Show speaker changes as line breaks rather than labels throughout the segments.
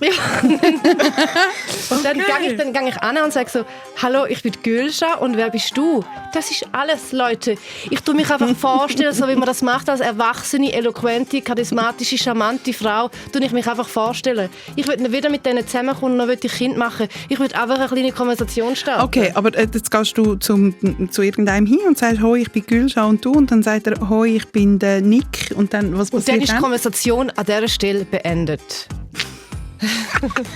Ja. Und dann gehe ich an und sage so, hallo, ich bin Gülscha und wer bist du? Das ist alles, Leute. Ich tue mich einfach vorstellen, so wie man das macht als erwachsene, eloquente, charismatische, charmante Frau, tue ich mich einfach vorstellen. Ich würde nicht wieder mit denen zusammenkommen, noch würde ich Kind machen. Ich würde einfach eine kleine Konversation starten.
Okay, aber jetzt gehst du zu irgendeinem hin und sagst, hoi, ich bin Gülscha und du, und dann sagt er, hoi, ich bin der Nick, und dann, was passiert dann?
Und dann ist die Konversation an dieser Stelle beendet.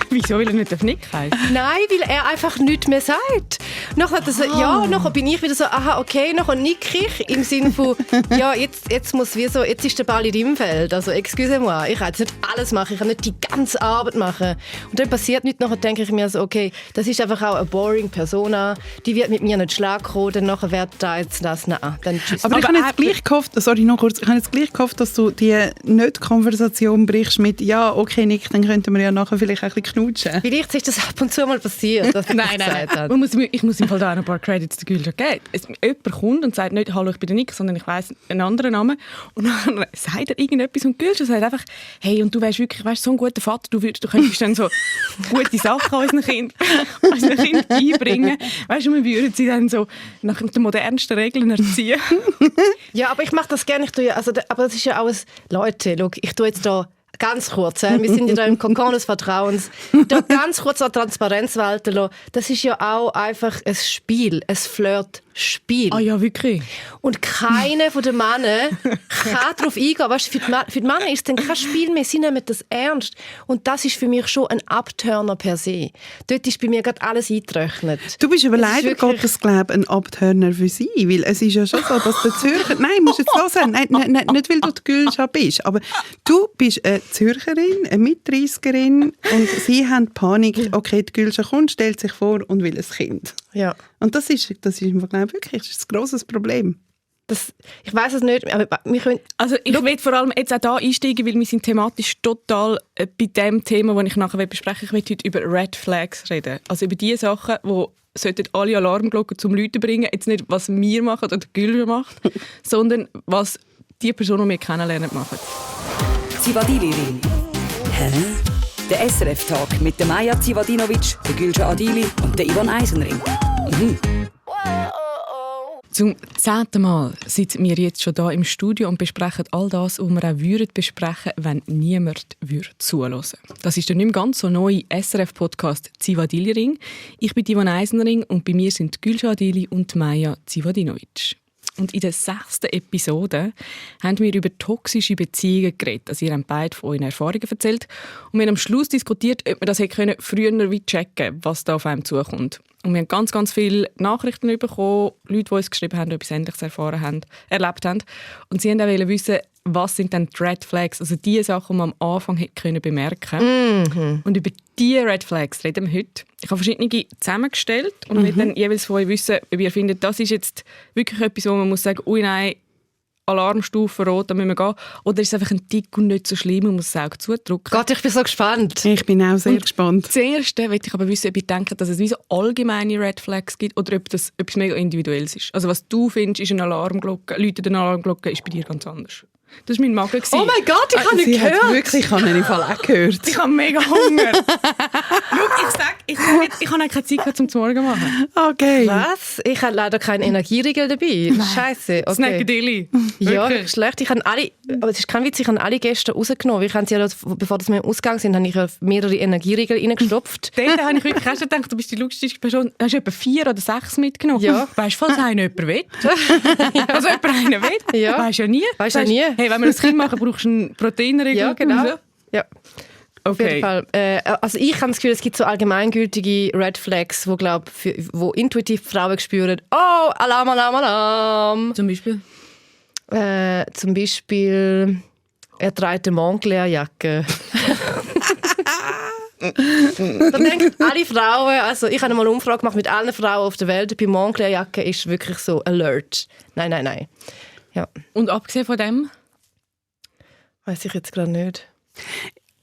Wieso will er nicht auf Nick heißen?
Nein, weil er einfach nichts mehr sagt. Nachher hat er so, ja, nachher bin ich wieder so, aha, okay, nachher nick ich im Sinne von, ja, jetzt muss wie so, jetzt ist der Ball in deinem Feld. Also, excusez-moi, ich kann jetzt nicht alles machen, ich kann nicht die ganze Arbeit machen. Und dann passiert nichts, nachher denke ich mir so, okay, das ist einfach auch eine boring Persona, die wird mit mir nicht Schlag kommen, dann nachher wird da jetzt das, nein, dann tschüss.
Aber ich habe jetzt gleich gehofft, dass du die Nicht-Konversation brichst mit, ja, okay, Nick, dann könnten wir ja nachher vielleicht ein bisschen knutschen.
Vielleicht ist das ab und zu mal passiert, dass
Nein. Ich muss im Fall da noch ein paar Credits der Gülscha geben. Jemand kommt und sagt nicht, hallo, ich bin der Nick, sondern ich weiss einen anderen Namen. Und dann sagt er irgendetwas und Gülscha sagt einfach, hey, und du wärst wirklich so ein guter Vater, du könntest dann so gute Sachen an unseren Kind einbringen. Weißt du, wir würden sie dann so nach den modernsten Regeln erziehen.
Ja, aber ich mache das gerne. Aber das ist ja alles... Leute, schau, ich tue jetzt da ganz kurz, wir sind ja da im Kokon des Vertrauens, da ganz kurz an Transparenz walten lassen. Das ist ja auch einfach ein Spiel, ein Flirt-Spiel.
Ah ja, wirklich?
Und keiner von den Männern kann darauf eingehen. Weißt, für die Männer ist es dann kein Spiel mehr, sie nehmen das ernst. Und das ist für mich schon ein Abturner per se. Dort ist bei mir gerade alles eingerechnet.
Du bist aber leider Gottes, glaube ich, ein Abturner für sie, weil es ist ja schon so, dass der Zürcher... Nein, musst jetzt hören. Nein, nicht, weil du die Gülscha bist, aber du bist eine Zürcherin, eine Mit-30erin, und sie haben Panik, okay, die Gülscha kommt, stellt sich vor und will ein Kind.
Ja.
Und das ist wirklich das ist ein grosses Problem.
Ich weiss es nicht, aber wir können...
Also ich will vor allem jetzt auch da einsteigen, weil wir sind thematisch total bei dem Thema, das ich nachher besprechen will. Ich will heute über Red Flags reden. Also über die Sachen, die alle Alarmglocken zum Läuten bringen. Jetzt nicht, was wir machen oder die Gülscha macht, sondern was die Person, die wir kennenlernen, machen.
Zivadili-Ring. Hä? Der SRF-Talk mit der Maja Zivadinovic, der Gülscha Adili und der Ivan Eisenring.
Zum 10. Mal sitzen wir jetzt schon hier im Studio und besprechen all das, was wir auch besprechen würden, wenn niemand zuhören würde. Das ist der nicht mehr ganz so neue SRF-Podcast «Zivadili-Ring». Ich bin Ivan Eisenring und bei mir sind Gülscha Adili und Maja Zivadinovic. Und in der 6. Episode haben wir über toxische Beziehungen geredet. Also ihr habt beide von euren Erfahrungen erzählt. Und wir haben am Schluss diskutiert, ob man das früher wie checken, was da auf einem zukommt. Und wir haben ganz, ganz viele Nachrichten bekommen, Leute, die uns geschrieben haben, etwas Ähnliches erlebt haben. Und sie wollten auch wissen, was sind denn die Red Flags, also die Sachen, die man am Anfang hätte bemerken können. Und über diese Red Flags reden wir heute. Ich habe verschiedene zusammengestellt und will dann jeweils von euch wissen, ob ihr findet, das ist jetzt wirklich etwas, wo man muss sagen, ui nein, Alarmstufe rot, da müssen wir gehen. Oder ist es einfach ein Tick und nicht so schlimm und muss das Auge zudrücken?
Gott, ich bin so gespannt.
Ich bin auch sehr gespannt.
Zuerst will ich aber wissen, ob ihr denkt, dass es wie so allgemeine Red Flags gibt oder ob das etwas mega Individuelles ist. Also was du findest, ist eine Alarmglocke, läutet eine Alarmglocke, ist bei dir ganz anders. Das war mein Magen.
Oh mein Gott, ich habe nicht gehört.
Wirklich, ich habe ihn im Fall auch gehört.
Ich habe mega Hunger. Schau, ich habe keine Zeit zum Morgen machen.
Okay.
Was? Ich habe leider keinen Energieriegel dabei. Scheiße. Okay.
Snackadilly.
Ja, schlecht. Aber es ist kein Witz, ich habe alle Gäste rausgenommen. Ich habe sie ja, bevor wir im Ausgang sind, habe ich mehrere Energieriegel reingestopft.
Dort habe ich wirklich erst gedacht, du bist die lustigste Person. Hast du etwa 4 oder 6 mitgenommen?
Ja.
Weißt du, falls einer jemand will? Also jemand einen will?
Ja.
Weißt du ja nie.
Weißt du ja nie.
Hey, wenn wir ein Kind machen, brauchst du einen Proteinriegel.
Ja, genau. Ja. Auf
Okay.
jeden Fall. Also ich habe das Gefühl, es gibt so allgemeingültige Red Flags, wo intuitiv Frauen spüren, oh, Alarm, Alarm, Alarm.
Zum Beispiel?
Zum Beispiel, er trägt eine Montclair-Jacke. Dann denken alle Frauen, also ich habe mal eine Umfrage gemacht mit allen Frauen auf der Welt, bei Montclair-Jacke ist wirklich so Alert. Nein. Ja.
Und abgesehen von dem?
Weiß ich jetzt gerade nicht.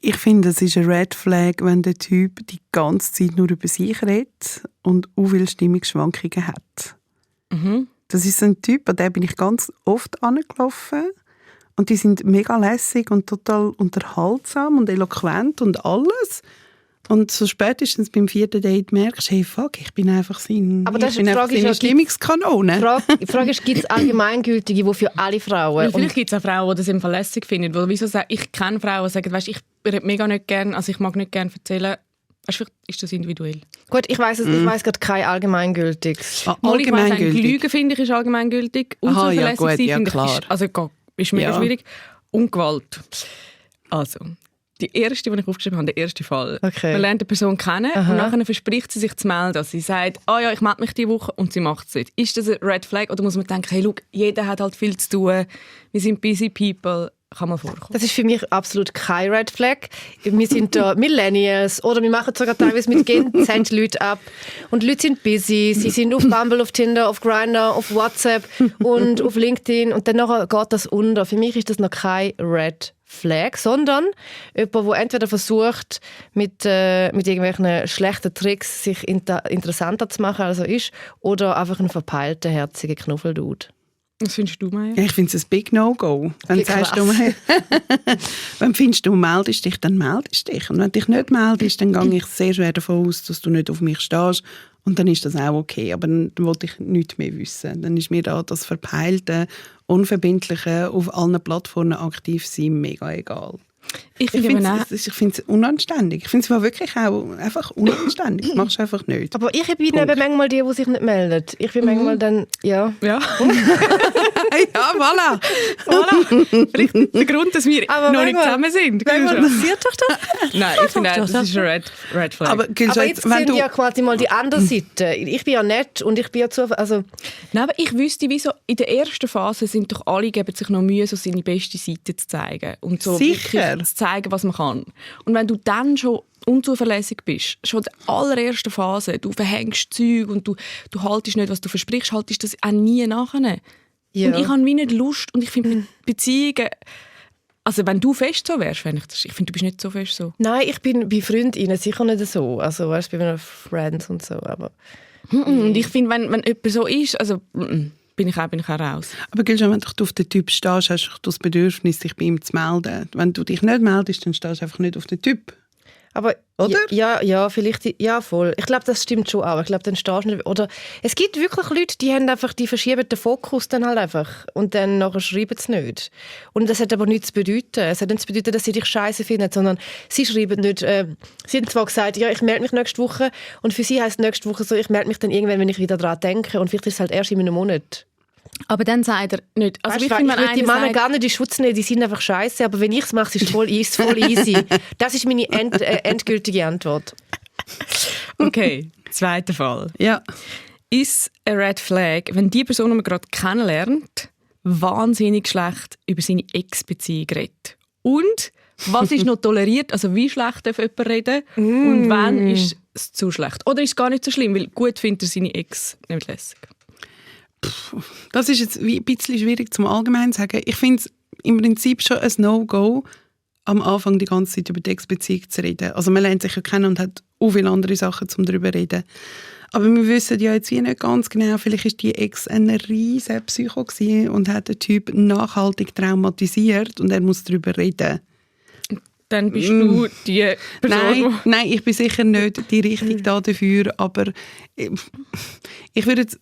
Ich finde, es ist ein Red Flag, wenn der Typ die ganze Zeit nur über sich redet und auch viele Stimmungsschwankungen hat.
Mhm.
Das ist ein Typ, an den bin ich ganz oft angelaufen. Und die sind mega lässig und total unterhaltsam und eloquent und alles. Und so spätestens beim 4. Date merkst du, hey, fuck, ich bin einfach seine Stimmungskanone.
Die Frage ist, gibt es Allgemeingültige, die für alle Frauen?
Weil vielleicht gibt es auch Frauen, die das im Fall lässig finden. Weil wieso sagen, ich kenne Frauen, die sagen, weißt, ich rede mega nicht gerne, also ich mag nicht gerne erzählen. Weißt, vielleicht ist das individuell.
Gut, ich weiss gerade kein Allgemeingültiges.
Allgemeingültig.
Lügen finde ich ist allgemeingültig. Unzuverlässig sein finde ich ist mega schwierig. Und Gewalt. Also, die erste, die ich aufgeschrieben habe, der erste Fall.
Okay.
Man lernt eine Person kennen und nachher verspricht sie sich zu melden, dass sie sagt, ja, ich melde mich diese Woche und sie macht es nicht. Ist das ein Red Flag oder muss man denken, hey, look, jeder hat halt viel zu tun, wir sind busy people, kann mal vorkommen?
Das ist für mich absolut kein Red Flag. Wir sind da Millennials oder wir machen sogar teilweise mit Gen Z Leute ab. Und die Leute sind busy, sie sind auf Bumble, auf Tinder, auf Grindr, auf WhatsApp und auf LinkedIn und dann nachher geht das unter. Für mich ist das noch kein Red Flag, sondern jemand, der entweder versucht, mit irgendwelchen schlechten Tricks sich interessanter zu machen, als er ist, oder einfach ein verpeilter, herziger Knuffeldude.
Was findest du, Maya?
Ich finde es ein Big No-Go. Wenn du findest, du meldest dich, dann meldest dich. Und wenn du dich nicht meldest, dann gehe ich sehr schwer davon aus, dass du nicht auf mich stehst. Und dann ist das auch okay. Aber dann wollte ich nichts mehr wissen. Dann ist mir da das verpeilte, unverbindliche, auf allen Plattformen aktiv sein mega egal. Ich finde es unanständig. Ich finde es wirklich auch einfach unanständig. Das machst du einfach nicht.
Aber ich bin eben manchmal die sich nicht melden. Ich bin manchmal dann, ja.
Ja, voilà.
Vielleicht der Grund, dass wir noch nicht zusammen sind.
Manchmal passiert doch das.
Nein, ich finde, das ist ein Red Flag.
Aber jetzt sehen wir ja quasi mal die andere Seite. Ich bin ja nett und ich bin ja zu... Also.
Nein, aber ich wüsste, wieso in der ersten Phase sind doch alle, geben sich noch Mühe, so seine beste Seite zu zeigen. Und so
sicher.
Zu zeigen, was man kann. Und wenn du dann schon unzuverlässig bist, schon in der allerersten Phase, du verhängst Zeug und du haltest nicht, was du versprichst, haltest das auch nie nachher. Ja. Und ich habe wie nicht Lust und ich finde Beziehungen... Also wenn du fest so wärst, ich finde, du bist nicht so fest so.
Nein, ich bin bei Freundinnen sicher nicht so. Also weißt du, bei meinen Friends und so, aber...
Und ich finde, wenn jemand so ist, also... bin ich auch raus.
Aber Gülcan, wenn du auf den Typ stehst, hast du das Bedürfnis, dich bei ihm zu melden. Wenn du dich nicht meldest, dann stehst du einfach nicht auf den Typ.
Aber oder? Ja, vielleicht, ja, voll. Ich glaube, das stimmt schon auch. Ich glaube, dann stehst du nicht. Oder es gibt wirklich Leute, die verschieben den Fokus dann halt einfach und dann nachher schreiben sie nicht. Und das hat aber nichts zu bedeuten. Es hat nicht zu bedeuten, dass sie dich scheiße finden, sondern sie schreiben nicht. Sie haben zwar gesagt, ja, ich melde mich nächste Woche und für sie heisst nächste Woche so, ich melde mich dann irgendwann, wenn ich wieder daran denke und vielleicht ist es halt erst in einem Monat.
Aber dann sagt er nicht. Also
weißt, ich will die Männer gar nicht in Schutz nehmen, die sind einfach scheiße. Aber wenn ich es mache, ist es voll easy. Das ist meine endgültige Antwort.
Okay, zweiter Fall.
Ja.
Ist ein Red Flag, wenn die Person, die man gerade kennenlernt, wahnsinnig schlecht über seine Ex-Beziehung redet? Und was ist noch toleriert? Also wie schlecht darf jemand reden? Und wann ist es zu schlecht? Oder ist es gar nicht so schlimm, weil gut findet er seine Ex nicht lässig?
Das ist jetzt ein bisschen schwierig zum allgemein zu sagen. Ich finde es im Prinzip schon ein No-Go, am Anfang die ganze Zeit über die Ex-Beziehung zu reden. Also man lernt sich ja kennen und hat auch viele andere Sachen, um darüber zu reden. Aber wir wissen ja jetzt nicht ganz genau, vielleicht war die Ex ein riesen Psycho und hat den Typ nachhaltig traumatisiert und er muss darüber reden.
Dann bist du die Person.
Nein, ich bin sicher nicht die Richtige dafür, aber ich würde jetzt,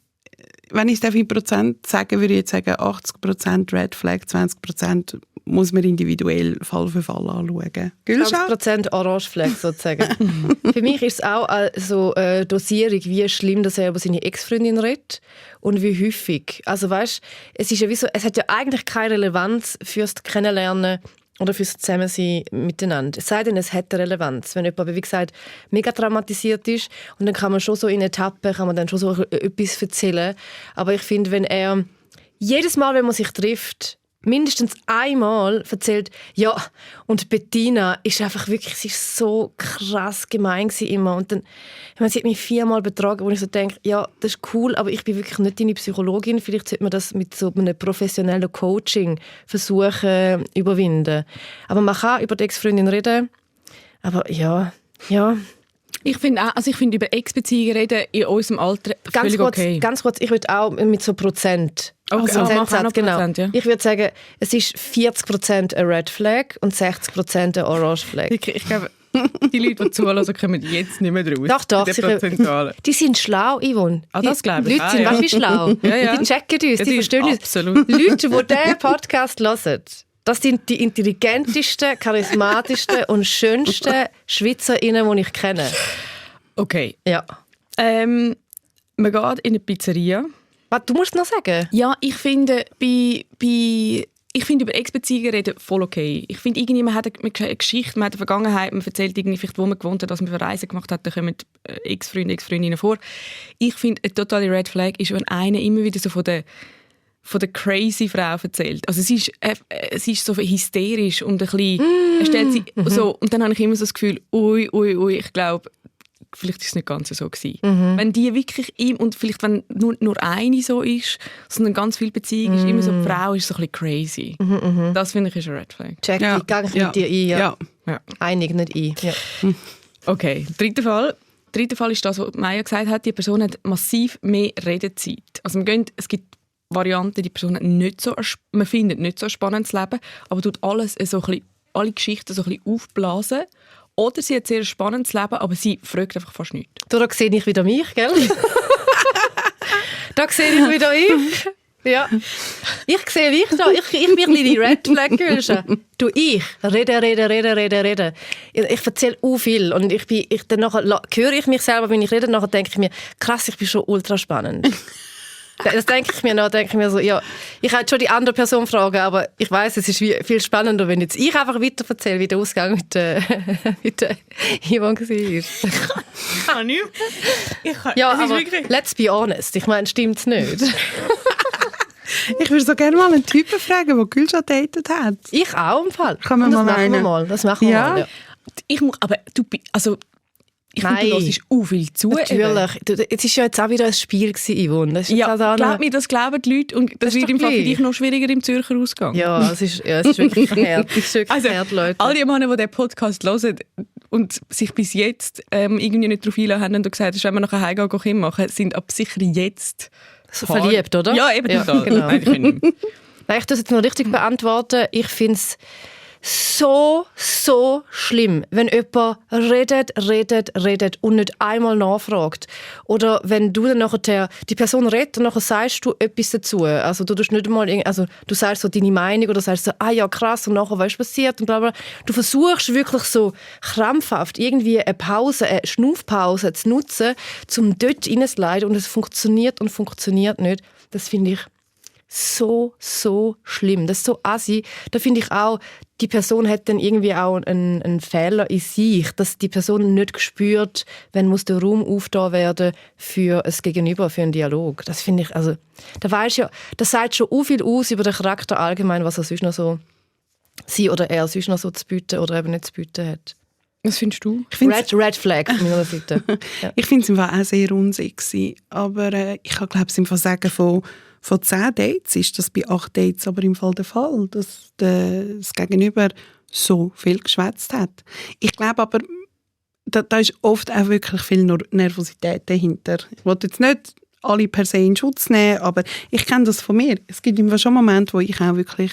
wenn ich es in Prozent sagen würde, ich jetzt sagen 80% Red Flag, 20% muss man individuell Fall für Fall anschauen.
20% Orange Flag sozusagen. Für mich ist es auch so eine Dosierung, wie schlimm dass er über seine Ex-Freundin redet und wie häufig. Also weißt, es hat ja eigentlich keine Relevanz fürs Kennenlernen oder fürs Zusammensein miteinander. Es sei denn, es hat eine Relevanz. Wenn jemand, wie gesagt, mega traumatisiert ist und dann kann man schon so in Etappen, kann man dann schon so etwas erzählen. Aber ich finde, wenn er jedes Mal, wenn man sich trifft, mindestens einmal erzählt, ja, und Bettina ist einfach wirklich, sie ist so krass gemein immer. Und dann, ich meine, sie hat mich 4-mal betrogen, wo ich so denke, ja, das ist cool, aber ich bin wirklich nicht deine Psychologin. Vielleicht sollte man das mit so einem professionellen Coaching versuchen überwinden. Aber man kann über die Ex-Freundin reden, aber ja.
Ich finde über Ex-Beziehungen reden in unserem Alter völlig okay.
Ganz kurz, ich würde auch mit so Prozent.
Okay,
Prozentsatz, genau.
Prozent, ja.
Ich würde sagen, es ist 40% ein Red Flag und 60% ein Orange Flag.
Ich glaube, die Leute, die zuhören, kommen jetzt nicht mehr raus.
Doch, die sind schlau, Yvonne.
Das glaube ich.
Die Leute sind weißt, wie schlau.
Ja.
Die checken uns, die verstehen uns.
Absolut.
Leute, die diesen Podcast hören, das sind die intelligentesten, charismatischsten und schönsten SchweizerInnen, die ich kenne.
Okay.
Ja.
Man geht in eine Pizzeria.
Was, du musst noch sagen?
Ja, ich finde, über Ex-Beziehungen reden voll okay. Ich finde, man hat eine Geschichte, man hat eine Vergangenheit, man erzählt irgendwie, vielleicht, wo man gewohnt hat, was man für Reisen gemacht hat, da kommen Ex-Freunde, Ex-Freundinnen vor. Ich finde, eine totale Red Flag ist, wenn einer immer wieder so von der crazy Frau erzählt. Also sie ist so hysterisch und ein bisschen, er stellt sie so, und dann habe ich immer so das Gefühl, ui, ich glaube, vielleicht ist es nicht ganz so gewesen. Wenn die wirklich und vielleicht wenn nur eine so ist, sondern ganz viele Beziehungen ist immer so, die Frau ist so ein bisschen crazy. Das finde ich ist ein Red Flag.
Check, ich gehe mit dir ein.
Ja.
Einig, nicht ein. Ja.
Okay, dritter Fall ist das, was Maya gesagt hat, die Person hat massiv mehr Redezeit. Also es gibt Varianten, die Person hat man findet nicht so ein spannendes Leben, aber tut alles so ein bisschen, alle Geschichten so ein bisschen aufblasen. Oder sie hat ein sehr spannendes Leben, aber sie fragt einfach fast nichts.
Da sehe ich wieder mich, gell? Da sehe ich wieder ich. Ja. Ich sehe mich da. Ich bin die Red Flag gewesen. Du, ich rede. Ich erzähle viel und dann nachher höre ich mich selber, wenn ich rede, nachher denke ich mir, krass, ich bin schon ultra spannend. Das denke ich mir so, ja, ich hätte schon die andere Person fragen, aber ich weiss, es ist viel spannender, wenn jetzt ich einfach weiter erzähle, wie der Ausgang mit der Yvonne war.
Kann ich?
Ja, aber let's be honest, ich meine, stimmt's nicht?
Ich würde so gerne mal einen Typen fragen, der Gülscha datet hat.
Ich auch im Fall.
Kann man
das
mal
machen wir mal. Das machen wir mal, ja.
Ich finde, du hörst auch viel zu.
Natürlich. Es war ja jetzt auch wieder ein Spiel, Yvonne. Das
glaub mir, das glauben die Leute und das wird im Fall für dich noch schwieriger im Zürcher Ausgang.
Ja, es ist wirklich hart. Leute.
All die Männer, die diesen Podcast hören und sich bis jetzt irgendwie nicht darauf einlassen haben und gesagt, wenn wir nachher heimgehen, Kim machen, sind ab sicher jetzt
so verliebt, oder?
Ja, eben total.
Genau. Nein, ich das jetzt noch richtig beantworten. Ich finde es so schlimm, wenn jemand redet und nicht einmal nachfragt. Oder wenn du dann nachher, die Person redet und nachher sagst du etwas dazu. Also du tust nicht einmal, du sagst so deine Meinung oder sagst so, ja krass, und nachher was passiert und bla bla. Du versuchst wirklich so krampfhaft irgendwie eine Schnaufpause zu nutzen, um dort reinzuleiten und es funktioniert nicht. Das finde ich so schlimm. Das ist so assi. Da finde ich auch, die Person hat dann irgendwie auch einen Fehler in sich, dass die Person nicht spürt, wenn muss der Raum aufgetan werden für ein Gegenüber, für einen Dialog. Das finde ich, also, das sagt schon viel aus über den Charakter allgemein, was er sonst noch so, sie oder er sonst noch so zu bieten oder eben nicht zu bieten hat.
Was findest du?
Red Flag von meiner Seite. Ja.
Ich finde es im Fall auch sehr unsexy, aber ich kann glaube ich im Fall sagen, von 10 Dates ist das bei 8 Dates aber im Fall der Fall, dass das Gegenüber so viel geschwätzt hat. Ich glaube aber, da ist oft auch wirklich viel Nervosität dahinter. Ich wollte jetzt nicht alle per se in Schutz nehmen, aber ich kenne das von mir. Es gibt immer schon Momente, wo ich auch wirklich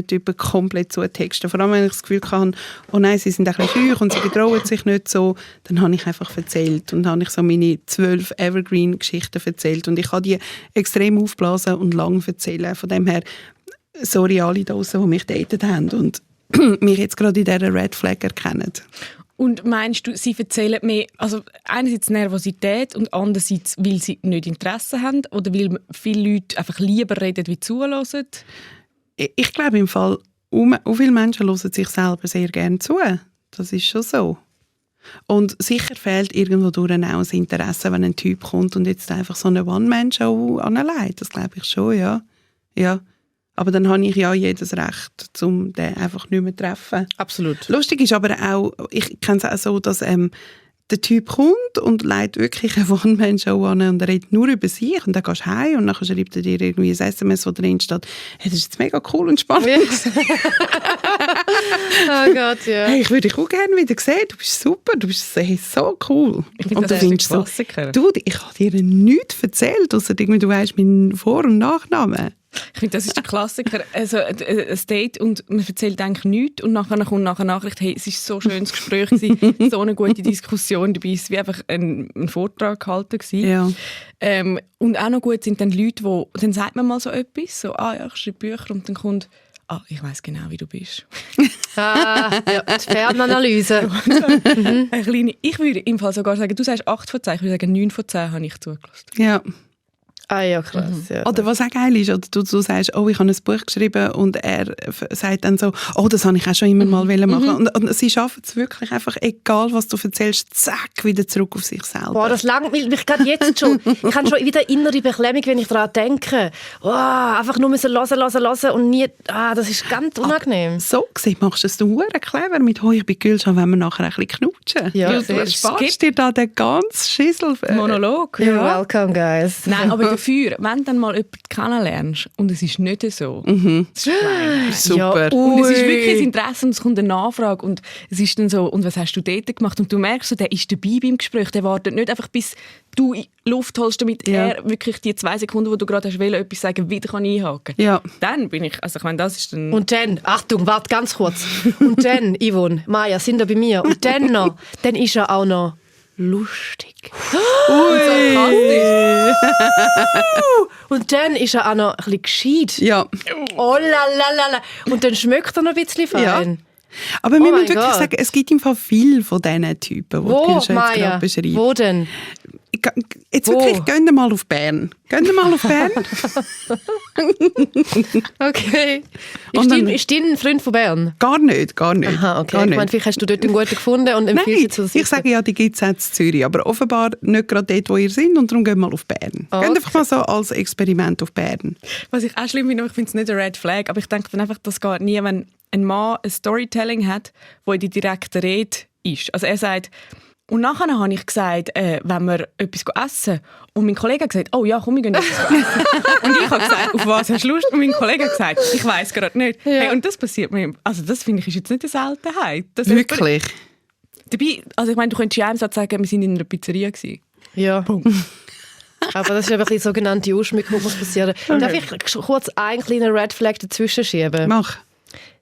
Typen komplett zutexten. Vor allem, wenn ich das Gefühl habe, oh nein, sie sind ein bisschen schüch und sie getrauen sich nicht so, dann habe ich einfach erzählt und habe ich so meine 12 Evergreen-Geschichten erzählt und ich kann die extrem aufblasen und lang erzählen. Von dem her, sorry alle da draussen, die mich datet haben und mich jetzt gerade in dieser Red Flag erkennen.
Und meinst du, sie erzählen mehr, also einerseits Nervosität und andererseits, weil sie nicht Interesse haben oder weil viele Leute einfach lieber reden, wie zuhören?
Ich glaube im Fall, auch viele Menschen hören sich selber sehr gerne zu. Das ist schon so. Und sicher fehlt irgendwo durch auch das Interesse, wenn ein Typ kommt und jetzt einfach so eine One-Man-Show anleitet. Das glaube ich schon, ja. Aber dann habe ich ja jedes Recht, um den einfach nicht mehr zu treffen.
Absolut.
Lustig ist aber auch, ich kenne es auch so, dass der Typ kommt und leitet wirklich eine One-Man-Show an und redet nur über sich und dann gehst du heim und dann schreibt er dir irgendwie ein SMS, wo drin steht, hey, das ist jetzt mega cool und spannend.
Oh Gott, ja.
Hey, ich würde dich auch gerne wieder sehen. Du bist super, du bist so cool.
Ich finde,
Und
das
du
ist
findest
ein
so,
Klassiker.
du, ich habe dir nichts erzählt, ausser irgendwie, du weißt meinen Vor- und Nachnamen.
Ich finde, das ist der Klassiker. Also ein Date und man erzählt eigentlich nichts und nachher kommt eine Nachricht, hey, es war so ein schönes Gespräch, so eine gute Diskussion dabei, es war wie einfach ein Vortrag gehalten gewesen.
Ja.
Und auch noch gut sind dann Leute, dann sagt man mal so etwas, so, ja, ich schreibe Bücher und dann kommt, ich weiss genau, wie du bist.
Ja, die Fernanalyse.
Eine kleine, ich würde im Fall sogar sagen, du sagst 8 von 10, ich würde sagen 9 von 10 habe ich zugelassen.
Ja.
Ah ja, krass. Ja.
Oder was auch geil ist, oder du sagst, ich habe ein Buch geschrieben und er sagt dann so, das habe ich auch schon immer mal machen. Und sie schaffen es wirklich einfach, egal was du erzählst, zack, wieder zurück auf sich selber.
Boah, das langweilt mich gerade jetzt schon. Ich habe schon wieder innere Beklemmung, wenn ich daran denke. Einfach nur müssen hören und nie... das ist ganz unangenehm.
So gesehen machst du es verdammt clever mit ich bin Gülschan, wenn wir nachher ein bisschen knutschen.
Ja,
du sparst dir da den ganzen Schissel.
Monolog.
You're welcome, guys.
Nein, aber dafür, wenn du dann mal jemanden kennenlernst und es ist nicht so, das ist gemein.
Super.
Ja,
Und es ist wirklich ein Interesse und es kommt eine Nachfrage und es ist dann so, und was hast du dort gemacht? Und du merkst so, der ist dabei beim Gespräch, der wartet nicht einfach, bis du Luft holst, damit er wirklich die 2 Sekunden, wo du gerade hast wollen, etwas sagen, wieder kann einhaken.
Ja.
Dann bin ich, also ich meine, das ist dann...
Und dann, Achtung, warte ganz kurz. Und dann, Yvonne, Maja, sind da bei mir. Und dann noch, dann ist er auch noch lustig. Und dann ist er auch noch ein bisschen gescheit.
Ja.
Oh la. Und dann schmeckt er noch ein bisschen fein.
Ja. Aber wir müssen
mein
wirklich
Gott.
sagen, es gibt im Fall viel von diesen Typen, die
Wo,
Gülschan jetzt
Maja?
gerade beschreibt.
Wo denn?
Jetzt
Wo?
wirklich, gehen wir mal auf Bern. Gehen wir mal auf Bern.
Okay.
Und dann-
Ist dein Freund von Bern?
Gar nicht.
Aha, okay.
Gar
Ich
nicht.
meine, vielleicht hast du dort einen guten gefunden und empfiehlst
Nein,
jetzt zu
ich sage ja, die gibt es auch in Zürich, aber offenbar nicht gerade dort, wo ihr seid und darum gehen wir mal auf Bern.
Okay.
Geht einfach mal so als Experiment auf Bern.
Was ich auch schlimm finde, ich finde es nicht eine Red Flag, aber ich denke dann einfach, das geht nie, wenn ein Mann ein Storytelling hat, wo in die direkte Rede ist. Also er sagt, und nachher habe ich gesagt, wenn wir etwas essen. Und mein Kollege hat gesagt, oh ja, komm, wir gehen etwas essen. Und ich habe gesagt, auf was hast du Lust? Und mein Kollege hat gesagt, ich weiss gerade nicht.
Ja.
Hey, und das passiert mir, also das finde ich ist jetzt nicht eine Seltenheit. Dass
Wirklich?
Dabei, also ich meine, du könntest ja einem Satz sagen, wir waren in einer Pizzeria gewesen.
Ja. Aber das ist einfach die sogenannte Ausschmückung, die muss passieren. Darf ich kurz einen kleinen Red Flag dazwischen schieben?
Mach.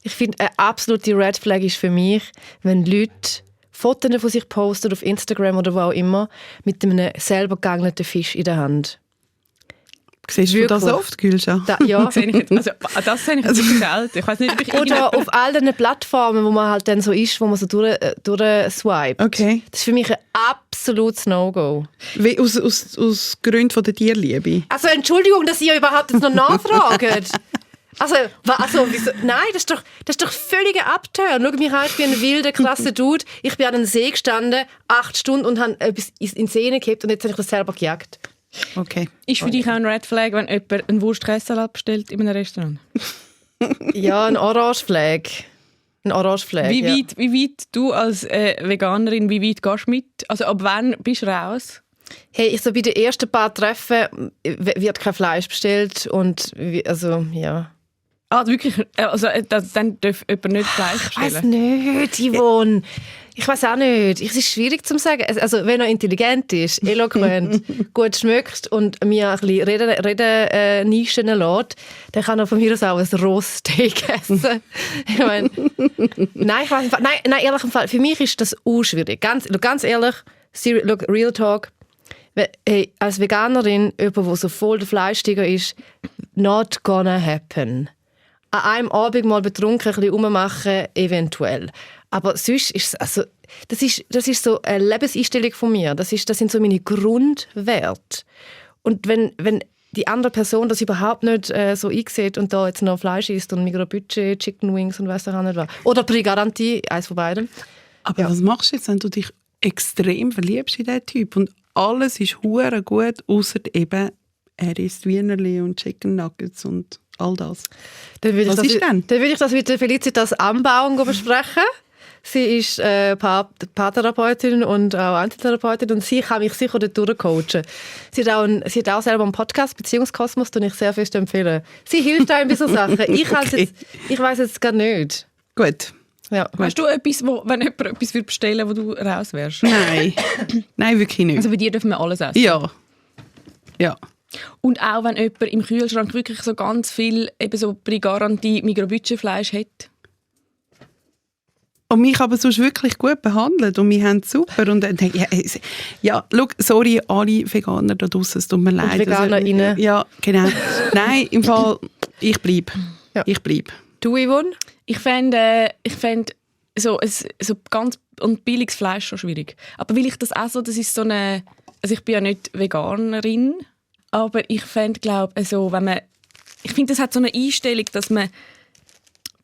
Ich finde, eine absolute Red Flag ist für mich, wenn Leute Fotos von sich posten auf Instagram oder wo auch immer, mit einem selber gegangelten Fisch in der Hand.
Siehst du das
Wirklich?
oft, Gülschan?
Ja.
Das sehe ich jetzt, also, das sehe ich jetzt wirklich selten. Ich weiss nicht, ob ich
Oder auf all diesen Plattformen, wo man halt dann so ist, wo man so durchswiped.
Okay.
Das ist für mich ein absolutes No-Go.
Wie, aus Gründen von der Tierliebe?
Also Entschuldigung, dass ihr überhaupt jetzt noch nachfragt. Also wieso? Nein, das ist doch völliger Abturn. Schau mich an, ich bin ein wilder, krasser Dude. Ich bin an einem See gestanden, 8 Stunden und habe etwas in die Szene gekippt und jetzt habe ich das selber gejagt.
Okay.
Ist für dich auch ein Red Flag, wenn jemand einen Wurst-Käsesalat bestellt in einem Restaurant?
Ja, ein Orange-Flag. Ein Orange-Flag,
Wie
ja.
weit du als Veganerin, wie weit gehst du mit? Also ab wann bist du raus?
Hey, ich so bei den ersten paar Treffen wird kein Fleisch bestellt und ja.
Ah, wirklich? Also dann darf jemand nicht Fleisch
Ich weiss
bestellen?
nicht, Yvonne. Ich weiß auch nicht. Es ist schwierig zu sagen. Also wenn er intelligent ist, eloquent, gut schmeckt und mir ein bisschen reden nischen lässt, dann kann er von mir aus auch ein Rohsteak essen. Ich meine, nein, ich weiss nicht. Nein, ehrlich im Fall, für mich ist das schwierig. Ganz ehrlich, Real Talk. Hey, als Veganerin, jemand, der so voll der Fleischtiger ist, not gonna happen. An einem Abend mal betrunken ein bisschen rummachen, eventuell. Aber sonst ist es, das ist so eine Lebenseinstellung von mir. Das sind so meine Grundwerte. Und wenn die andere Person das überhaupt nicht so einsieht und da jetzt noch Fleisch isst und Migrabudget, Chicken Wings und weiss auch nicht was. Oder Pre-Garantie, eins von beiden.
Aber was machst du jetzt, wenn du dich extrem verliebst in diesen Typ und alles ist hure gut, außer eben, er isst Wienerli und Chicken Nuggets und all das.
Dann würde ich das mit der Felicitas Anbauung besprechen. Sie ist Paartherapeutin und auch Antitherapeutin und sie kann mich sicher dort durchcoachen. Sie hat auch selber einen Podcast, Beziehungskosmos, den ich sehr fest empfehle. Sie hilft einem bei so Sachen. Ich weiss jetzt gar nicht.
Gut.
Ja.
Hast du etwas, wenn jemand etwas bestellen würde, wo du raus wärst?
Nein. Nein, wirklich nicht.
Also bei dir dürfen wir alles essen?
Ja. Ja.
Und auch wenn jemand im Kühlschrank wirklich so ganz viel eben so Garantie Mikrobütchenfleisch hat?
Und mich aber sonst wirklich gut behandelt und wir haben es super. Und ja, schau, sorry, alle Veganer da draussen, es tut mir leid.
Und VeganerInnen.
Ja, genau. Nein, im Fall, ich bleibe.
Ja.
Ich bleibe.
Du, Yvonne?
Ich fände so ganz und billiges Fleisch schon schwierig. Aber weil ich das auch so, das ist so eine, also ich bin ja nicht Veganerin, aber ich fände, glaube so, ich finde, das hat so eine Einstellung, dass man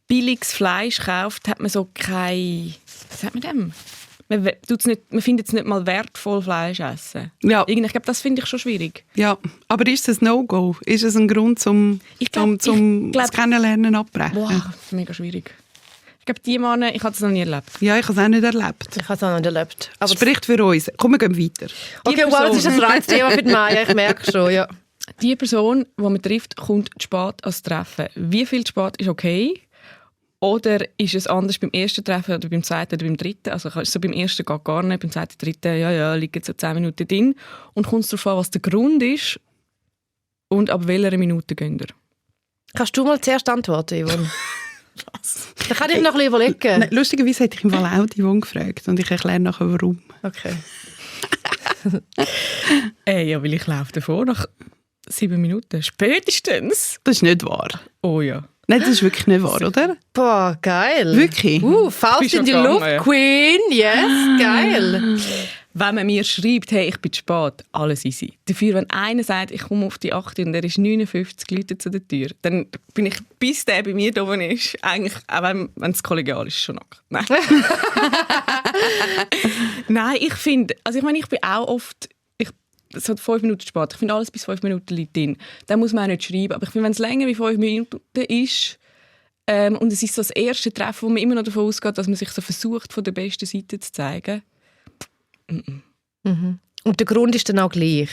billiges Fleisch kauft, hat man so kein, was sagt man dem? Man findet es nicht mal wertvoll, Fleisch essen.
Ja.
Ich glaube, das finde ich schon schwierig.
Ja, aber ist das ein No-Go? Ist es ein Grund zum das Kennenlernen abbrechen?
Wow, das ist mega schwierig. Ich glaube, die Männer, ich habe das noch nie erlebt.
Ja, ich habe es auch nicht erlebt.
Ich habe es auch nicht erlebt. Aber
Das spricht für uns. Komm, wir gehen weiter.
okay, wow, das ist ein Reizthema für die Maya, ich merke schon, ja.
Die Person, die man trifft, kommt zu spät als Treffen. Wie viel zu spät ist okay? Oder ist es anders beim ersten Treffen oder beim zweiten oder beim dritten? Also so beim ersten geht gar nicht, beim zweiten, dritten, ja, liegen so 10 Minuten drin. Und kommt es darauf an, was der Grund ist und ab welcher Minute gehen ihr?
Kannst du mal zuerst antworten, Yvonne? Was? Da kann ich noch ein bisschen überlegen.
Nein, lustigerweise hätte ich im Fall auch die Yvonne gefragt und ich erkläre nachher, warum.
Okay.
Ja, weil ich laufe davor nach 7 Minuten. Spätestens.
Das ist nicht wahr.
Oh ja.
Nein, das ist wirklich nicht wahr, oder?
Boah, geil.
Wirklich?
Faust
Bist
in die
schon
Luft,
gegangen.
Queen. Yes, geil.
Wenn man mir schreibt, hey, ich bin zu spät, alles easy. Dafür, wenn einer sagt, ich komme auf die 8 und er ist 59 Leute zu der Tür, dann bin ich, bis der bei mir da oben ist, eigentlich, auch wenn es kollegial ist, schon nackt. Nein. Nein, ich finde, also ich meine, ich bin auch oft, es hat 5 Minuten spät, ich finde alles bis 5 Minuten liegt drin. Dann muss man auch nicht schreiben, aber ich finde, wenn es länger wie 5 Minuten ist, und es ist so das erste Treffen, wo man immer noch davon ausgeht, dass man sich so versucht, von der besten Seite zu zeigen.
Mhm. Und der Grund ist dann auch gleich?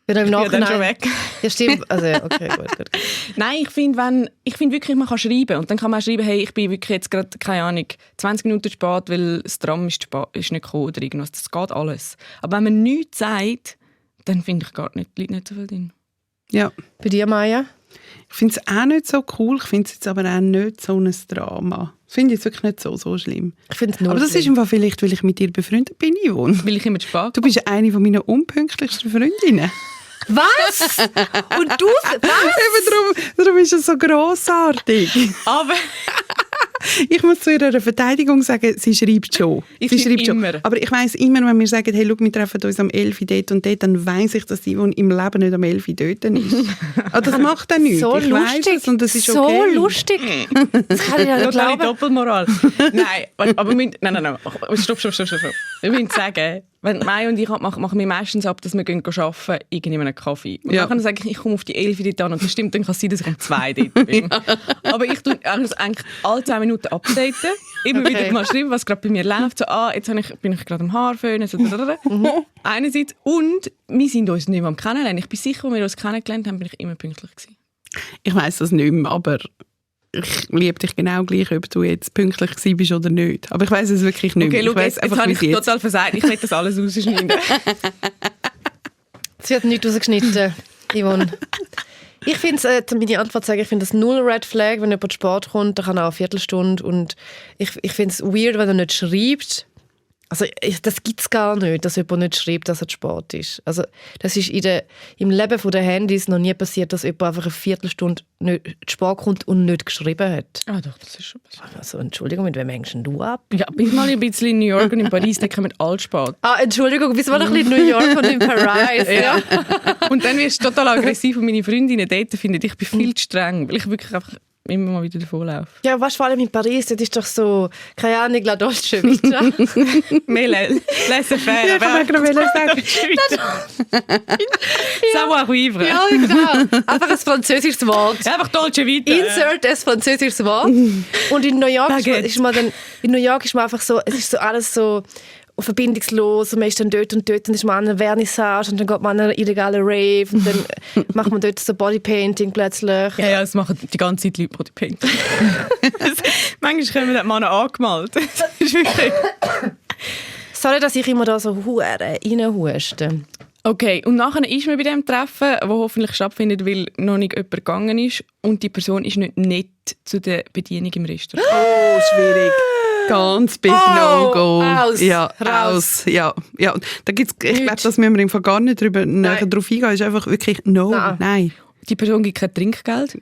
Wenn er im
Ja, dann
Nachhinein...
schon weg.
Ja, stimmt. Also, ja, okay, gut.
Nein, ich finde wirklich, man kann schreiben. Und dann kann man auch schreiben, hey, ich bin wirklich jetzt gerade, keine Ahnung, 20 Minuten spät, weil das Tram ist nicht gekommen oder irgendwas. Das geht alles. Aber wenn man nichts sagt, dann finde ich gar nicht, liegt nicht so viel drin.
Ja.
Bei dir, Maya?
Ich finde es auch nicht so cool, ich finde es jetzt aber auch nicht so ein Drama. Ich finde es wirklich nicht so schlimm.
Ich finde es nur
aber das ist einfach vielleicht, weil ich mit dir befreundet bin, Yvonne.
Weil ich immer zu spät
Du bist eine meiner unpünktlichsten Freundinnen.
Was? Und du? Was?
Eben darum ist es so grossartig.
Aber
Ich muss zu ihrer Verteidigung sagen, sie schreibt schon.
Ich schreibe immer.
Aber ich weiss immer, wenn wir sagen, hey, schau, wir treffen uns am 11 Uhr dort und dort, dann weiss ich, dass Yvonne im Leben nicht am 11 Uhr dort ist. Aber das macht dann nichts.
So
ich
lustig.
weiss es und das ist
so
okay.
lustig. Das kann ich ja nicht
Totale
glauben.
Doppelmoral. Nein, aber nein. Stopp. Wir müssen sagen, wenn Mai und ich machen wir meistens ab, dass wir arbeiten, irgendwie einen Kaffee. Und
Ja.
dann sage ich komme auf die 11 Uhr dort an und das stimmt, dann kann es sein, dass ich um 2 dort bin. Aber ich tue eigentlich alle 10 Minuten updaten, immer wieder mal schreiben, was gerade bei mir läuft. So, jetzt bin ich gerade am Haarföhnen. So, einerseits. Und wir sind uns nicht mehr am Kennenlernen. Ich bin sicher, als wir uns kennengelernt haben, bin ich immer pünktlich gewesen.
Ich weiss das nicht mehr, aber ich liebe dich genau gleich, ob du jetzt pünktlich gewesen bist oder nicht. Aber ich weiss es wirklich nicht mehr.
Okay,
Ich weiss
jetzt habe ich
wie es
total versagt. Ich will das alles rausschneiden.
Es wird nichts rausgeschnitten, Yvonne. Ich finde es, meine Antwort sagen, ich finde das null Red Flag, wenn jemand Sport kommt, dann kann er auch eine Viertelstunde. Und ich finde es weird, wenn er nicht schreibt. Also das gibt es gar nicht, dass jemand nicht schreibt, dass er zu spät ist. Also das ist im Leben der Handys noch nie passiert, dass jemand einfach eine Viertelstunde nicht zu spät kommt und nicht geschrieben hat.
Ah doch, das ist schon passiert.
Also Entschuldigung, mit wem hängst denn du ab?
Ja, bin mal ein bisschen in New York und in Paris, da kommen alle spät.
Entschuldigung, bist du noch ein bisschen in New York und in Paris? Ja.
Und dann wirst du total aggressiv und meine Freundinnen dort finden, ich bin viel zu streng, weil ich wirklich einfach immer mal wieder davonlaufe.
Ja, weißt du, vor allem in Paris, das ist doch so, keine Ahnung, La Dolce Vita.
Laissez-faire.
Ja, ich kann mir gerade sagen.
Savoir-vivre.
Ja, genau. Einfach ein französisches Wort.
Einfach Dolce Vita.
Insert ein französisches Wort. Und in New York
Baguette.
ist man einfach so, es ist so alles so verbindungslos und man ist dann dort und dort und ist man an einer Vernissage und dann geht man an einer illegalen Rave und dann macht man dort so Bodypainting plötzlich.
Ja, das machen die ganze Zeit Leute Bodypainting. Manchmal kommen die Männer angemalt. Das ist wirklich...
Sorry, dass ich immer da so reinhuste.
Okay, und nachher ist man bei diesem Treffen, das hoffentlich stattfindet, weil noch nicht jemand gegangen ist und die Person ist nicht nett zu der Bedienung im Restaurant.
Oh, schwierig. Ganz big No-Go.
Aus,
ja,
raus.
aus. Ja. Da gibt's, ich glaube, das müssen wir im Fall gar nicht näher drauf eingehen. Es ist einfach wirklich Nein.
Die Person gibt kein Trinkgeld.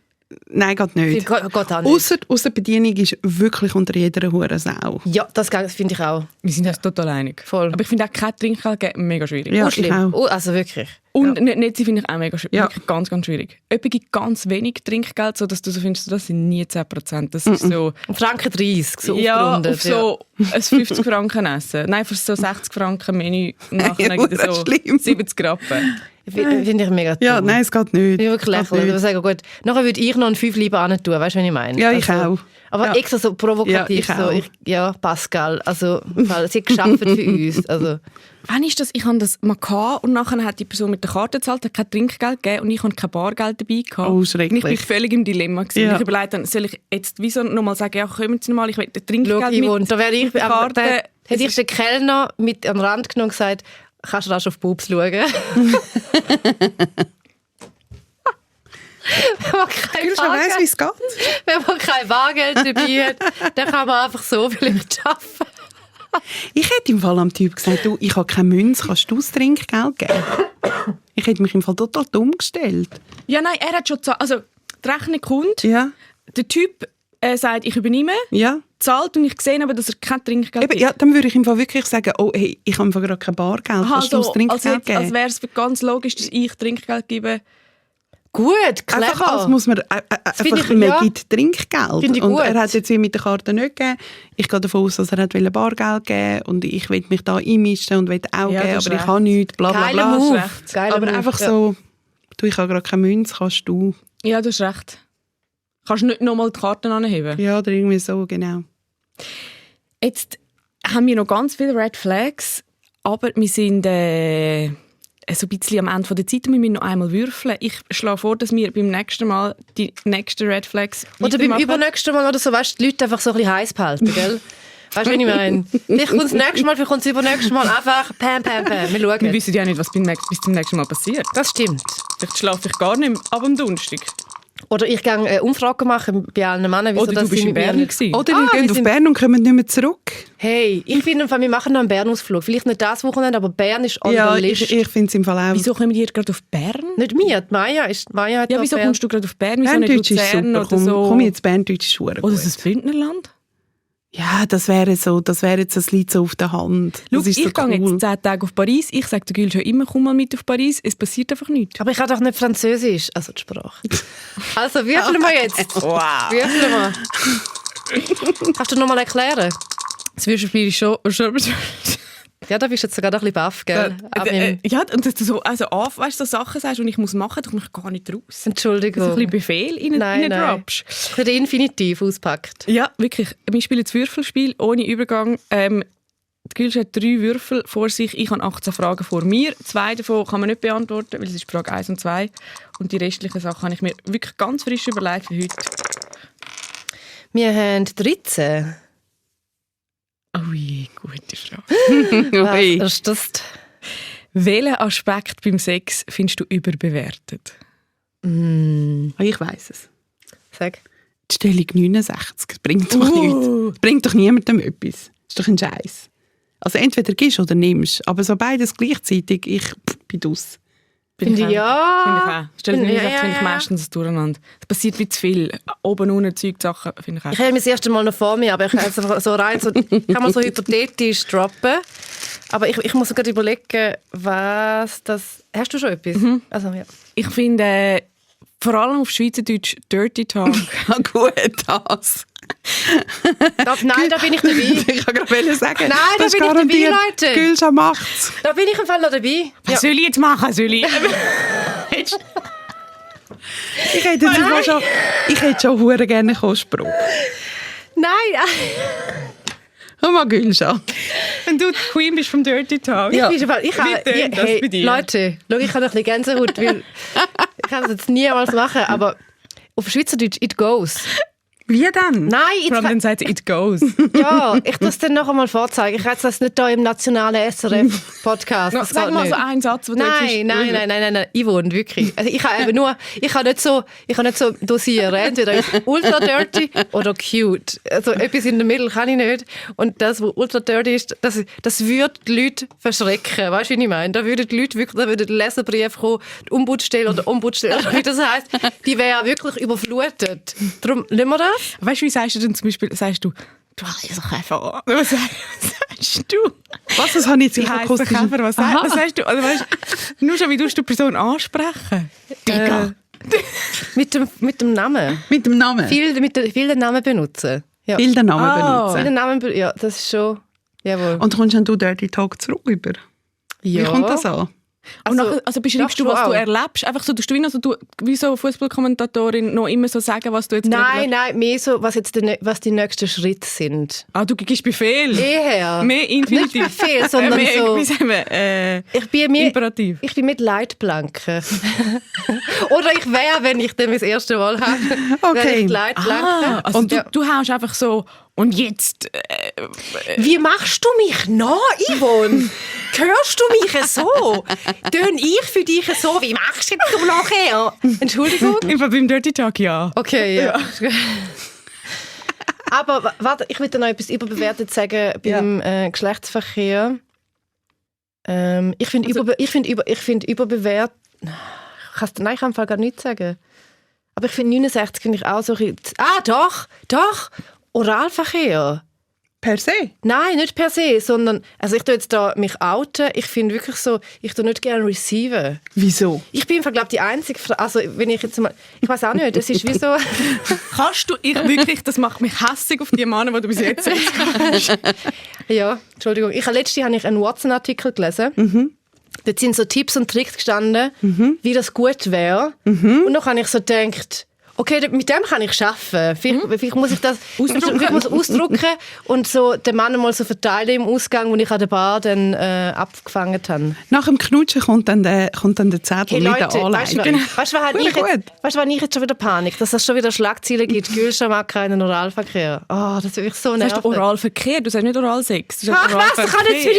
Nein, geht nicht.
Geht auch nicht.
Ausser die Bedienung ist wirklich unter jeder Hurenau.
Ja, das finde ich auch.
Wir sind uns total einig.
Voll.
Aber ich finde auch kein Trinkgeld geben mega schwierig.
Ja,
Schlimm.
ich auch.
Also wirklich.
Und nicht sie finde ich auch mega schwierig.
Ja.
Wirklich ganz, ganz schwierig. Jemand gibt ganz wenig Trinkgeld, sodass du so findest, das sind nie 10%. Das ist so...
Franken 30, so
Ja,
aufgerundet.
auf so ein 50 Franken essen. Nein, für so 60 Franken Menü nachher gibt es so
schlimm.
70 Rappen.
Finde ich mega dumm.
Ja, nein, es geht nicht.
Ich bin wirklich lächerlich. Ich würde sagen, gut, nachher würde ich noch einen 5 lieber an tun, weißt du, was ich meine?
Ja, ich auch.
Aber
Ja.
extra so provokativ.
Ja, ich auch.
Pascal, also weil sie hat gearbeitet für uns. Also,
Wann ist das? Ich hatte das mal gehabt und nachher hat die Person mit der Karte gezahlt, hat kein Trinkgeld gegeben und ich hatte kein Bargeld dabei gehabt.
Oh, schrecklich.
Und ich war völlig im Dilemma gewesen.
Ja.
Ich überlege dann, soll ich jetzt wieso nochmal sagen, ja, kommen Sie mal, ich will ein Trinkgeld
schau,
mit
Yvonne, da wäre ich, aber
Karte.
da hätte ich den Kellner mit an den Rand genommen und gesagt, kannst du rasch auf Bubs schauen? Wenn man kein
Ich weiss, wie es geht.
Wenn man kein Bargeld dabei hat, dann kann man einfach so vielleicht arbeiten.
Ich hätte im Fall am Typ gesagt, du, ich habe keine Münze, kannst du das Trinkgeld geben? Ich hätte mich im Fall total dumm gestellt.
Ja, nein, er hat schon gezahlt. Also, die Rechnung kommt,
Ja,
der Typ sagt, ich übernehme,
ja.
zahlt und ich sehe aber, dass er kein Trinkgeld
Eben, ja, dann würde ich im Fall wirklich sagen, oh hey, ich habe im Fall gerade kein Bargeld, kannst du das Trinkgeld geben?
als wäre es ganz logisch, dass ich Trinkgeld gebe.
Gut,
Einfach
clever.
als muss man
finde
einfach,
ich,
man
ja.
gibt Trinkgeld.
Finde ich
Und
gut.
er hat jetzt wie mit der Karte nicht gegeben. Ich gehe davon aus, dass er hat Bargeld geben und ich will mich da einmischen und will auch
Ja,
geben,
das ist
aber ich
recht.
habe nichts, bla bla
Geiler
bla.
Move.
recht.
Geiler
Aber
Move.
einfach
Ja.
so, du, ich habe gerade keine Münze, kannst du?
Ja, du hast recht. Kannst du nicht nochmal die Karten anheben?
Ja, oder irgendwie so, genau.
Jetzt haben wir noch ganz viele Red Flags, aber wir sind so ein bisschen am Ende der Zeit und wir müssen noch einmal würfeln. Ich schlage vor, dass wir beim nächsten Mal die nächsten Red Flags
Oder beim
weitermachen.
übernächsten Mal oder so, weißt du, die Leute einfach so ein bisschen heiß behalten, gell? Weißt du, was ich meine? Vielleicht kommt das nächste Mal, vielleicht kommt das übernächste Mal einfach pam. Wir
Wir
schauen.
wissen ja nicht, was bis zum nächsten Mal passiert.
Das stimmt.
Vielleicht schlafe ich gar nicht mehr ab am Donnerstag.
Oder ich gehe Umfragen machen bei allen Männern. Wieso,
Oder
dass
du bist
sie
in
mit mir
Bern
nicht-
gewesen.
Oder
Ah,
wir
wir
gehen auf
sind-
Bern und kommen nicht mehr zurück.
Hey, ich finde, wir machen noch einen Bern-Ausflug. Vielleicht nicht das Wochenende, aber Bern ist on
Ja,
the list.
ich finde es im Fall auch.
Wieso kommen wir gerade auf Bern?
Nicht mir, die Maya hat
Ja,
noch
wieso
Bern.
kommst du gerade auf Bern? Wieso nicht
Berndeutsch ist
Luzern
super.
oder so?
Komm jetzt, Berndeutsch ist verdammt
Oder
gut.
ist es Bündnerland?
Ja, das wäre jetzt ein Lied so auf der Hand.
Schau,
Das ist
ich
so
gehe
cool.
jetzt 10 Tage auf Paris. Ich sage der Gül schon immer, komm mal mit auf Paris. Es passiert einfach nichts.
Aber ich kann doch nicht Französisch, also die Sprache. Also, würfeln wir jetzt.
Wow.
Würfeln wir. Kannst du noch mal erklären?
Das Würfelspiel ist schon
Ja, da bist du jetzt sogar noch ein bisschen baff, gell? Ab meinem-
ja, und dass du so, weißt, so Sachen sagst, die ich machen muss, da komme ich gar nicht raus. So
Entschuldigung.
ein bisschen Befehl
Nein.
droppst.
Ein bisschen den Infinitiv auspackt.
Ja, wirklich. Wir spielen das Würfelspiel ohne Übergang. Die Gülsch hat 3 Würfel vor sich. Ich habe 18 Fragen vor mir. 2 davon kann man nicht beantworten, weil es ist Frage 1 und 2. Und die restlichen Sachen habe ich mir wirklich ganz frisch überlegt für heute.
Wir haben 13.
Ui, gute Frage.
Ui.
Was ist das?
Welchen Aspekt beim Sex findest du überbewertet?
Ich weiss es.
Sag.
Die Stellung 69, das bringt doch nichts. Das bringt doch niemandem etwas. Das ist doch ein Scheiß. Also entweder gibst oder nimmst, aber so beides gleichzeitig, ich bin aus.
Finde ich ja.
Finde ich auch. Stellung
Ja,
69 finde ich
ja.
meistens ein Durcheinander. Es passiert wie zu viel. Oben, unten, Zeug, Sachen, finde ich auch.
Ich habe mir das erste Mal noch vor mir, aber ich kann es einfach so rein, so, kann man so hypothetisch droppen. Aber ich muss gerade überlegen, was das... Hast du schon etwas? Also, ja.
Ich finde, vor allem auf Schweizerdeutsch, Dirty Talk.
Ja gut, das.
Nein, da bin ich dabei.
Ich kann gerade sagen,
Nein, da
das
bin ich
ist
dabei,
garantiert,
Leute.
Gülscha macht's.
Da bin ich im Fall noch dabei.
Was soll ich jetzt machen? Soll ich?
Ich hätte jetzt mal schon, ich hätte schon hure gerne einen Spruch.
Nein,
Komm mal, Gülscha.
Wenn du die Queen bist vom Dirty Talk.
Ja.
Wie tönt das bei dir? Leute, schau, ich habe ein bisschen Gänsehaut, weil ich kann das jetzt niemals machen, aber auf Schweizerdeutsch, it goes.
Wie denn?
Nein,
Vor allem dann sagt sie, it goes.
ja, ich muss dann noch einmal vorzeigen. Ich hätte das nicht hier im nationalen SRF-Podcast.
No, sag mal so einen Satz, wo du
Nein, Yvonne, wirklich. Also ich kann nicht so dosieren. Entweder ultra dirty oder cute. Also etwas in der Mitte kann ich nicht. Und das, was ultra dirty ist, das würde die Leute verschrecken. Weißt du, wie ich meine? Da würden die Leute wirklich, da würde der Leserbrief kommen, die Ombudsstelle oder Ombudsstelle, wie das heisst, die wäre wirklich überflutet. Darum nehmen wir das.
Weißt du, wie sagst du denn zum Beispiel, sagst du Käfer? Was sagst du?
Was, das habe ich
Sie
jetzt
heisst der Käfer, was sagst du? Also, weißt, nur schon, wie tust du die Person ansprechen?
Mit dem Namen.
Mit dem Namen?
Viel den Namen benutzen. Ja.
Viel den Namen
Viel
benutzen.
den Namen ja, das ist schon... Jawohl.
Und kommst dann du Dirty Talk zurück über?
Ja.
Wie kommt das an?
Also beschreibst du, was du erlebst? Einfach so, du wie so Fußballkommentatorin noch immer so sagen, was du jetzt...
Nein, mehr so, was die nächsten Schritte sind.
Ah, du gibst Befehl?
Eher.
Mehr Infinitiv?
Nicht Befehl, sondern so...
Wie sagen wir? Imperativ.
Ich bin mit Leitplanken. Oder ich wäre, wenn ich dann das erste Mal habe.
Okay.
Leitplanken.
Also du haust einfach so... Und jetzt...
Wie machst du mich nach, Yvonne? Hörst du mich so? Tön ich für dich so? Wie machst du jetzt nachher? Entschuldigung?
Beim Dirty Talk, ja.
Okay, ja. Aber warte, ich will dir noch etwas überbewertet sagen beim Geschlechtsverkehr. Ich finde überbewertet... Nein, ich kann im Fall gar nichts sagen. Aber ich finde 69 finde ich auch so... Doch! Oralverkehr.
Per se?
Nein, nicht per se, sondern... Also ich tue jetzt da mich outen. Ich finde wirklich so... Ich tue nicht gerne receiven.
Wieso?
Ich bin, glaube ich, die einzige Frau... Also wenn ich jetzt mal... Ich weiß auch nicht, es ist wie so...
Kannst du wirklich... Das macht mich hässig auf die Männer, die du bis jetzt hast.
Ja, Entschuldigung. Letztens habe ich einen Watson-Artikel gelesen. Mhm. Dort sind so Tipps und Tricks gestanden, wie das gut wäre. Und dann habe ich so gedacht... Okay, mit dem kann ich arbeiten. Vielleicht muss ich das ausdrucken und so den Mann mal so verteilen im Ausgang, wo ich an der Bar dann abgefangen habe.
Nach dem Knutschen kommt dann der Zettel mit der Anleitung.
Weißt du, was ich jetzt schon wieder Panik? Dass es schon wieder Schlagzeilen gibt. Gülscha mag keinen Oralverkehr. Oh, das würde mich so nerven.
Du sagst Oralverkehr, du sagst nicht Oralsex.
Ach was,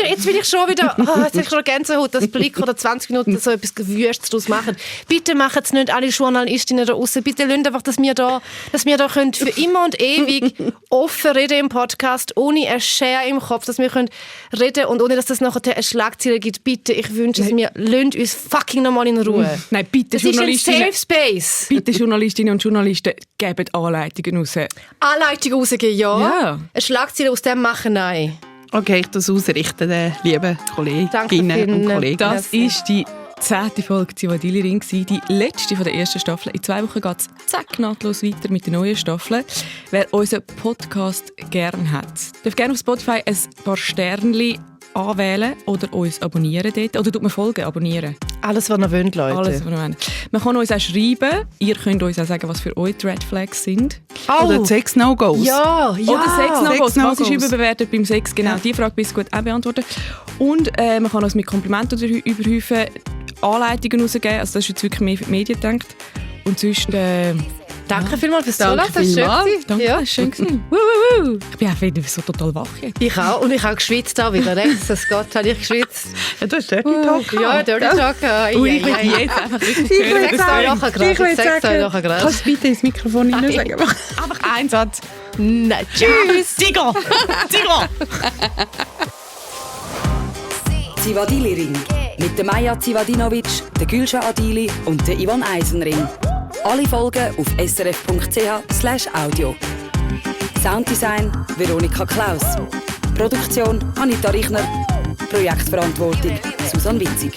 jetzt will ich schon wieder... jetzt will ich schon Gänsehaut, das Blick oder 20 Minuten so etwas Gewüstes daraus machen. Bitte machen es nicht alle Journalistinnen da draussen. Bitte lasst einfach, dass wir da können für immer und ewig offen reden im Podcast, ohne eine Schere im Kopf, dass wir können reden und ohne, dass das nachher eine Schlagzeile gibt. Bitte, ich wünsche es mir, lasst uns fucking nochmal in Ruhe.
Nein, bitte,
das ist ein Safe Space.
Bitte, Journalistinnen und Journalisten, geben Anleitungen raus.
Anleitungen rausgeben, ja. Eine Schlagzeile aus dem machen, nein.
Okay, ich das ausrichten, liebe Kolleginnen und Kollegen.
Das ist die 10. Folge «Zivadili Ring», die letzte von der ersten Staffel. In 2 Wochen geht es zack nahtlos weiter mit der neuen Staffel. Wer unseren Podcast gerne hat, darf gerne auf Spotify ein paar Sternchen anwählen oder uns abonnieren dort. Oder tut man folgen, abonnieren.
Alles, was ihr wollt, Leute.
Alles, was ihr wollt. Man kann uns auch schreiben. Ihr könnt uns auch sagen, was für euch die Red Flags sind.
Oh. Oder Sex No-Gos.
Ja.
Oder Sex No-Gos. Was ist überbewertet beim Sex? Genau, die Frage bist du gut auch beantworten. Und man kann uns mit Komplimenten überhäufen Anleitungen rausgeben. Also das ist jetzt wirklich mehr für die Medien gedacht. Und sonst...
Danke vielmals fürs Zuhören. Das war schön.
Danke,
ja.
Das war schön. Ich bin auch wieder so total wach jetzt.
Ich auch. Und ich habe geschwitzt auch wieder. Das Gott, habe ich geschwitzt.
Ja, du hast Dirty Talk.
Ja, Dirty Talk.
Ich will jetzt einfach wirklich
hören. Kannst du bitte ins Mikrofon hinein sagen?
Einfach einen Satz.
Nein, tschüss.
Tiger!
Zivadili Ring. Mit der Maja Zivadinovic, der Gülscha Adili und der Ivan Eisenring. Alle Folgen auf srf.ch/audio. Sounddesign Veronika Klaus. Produktion Anita Richner. Projektverantwortung Susanne Witzig.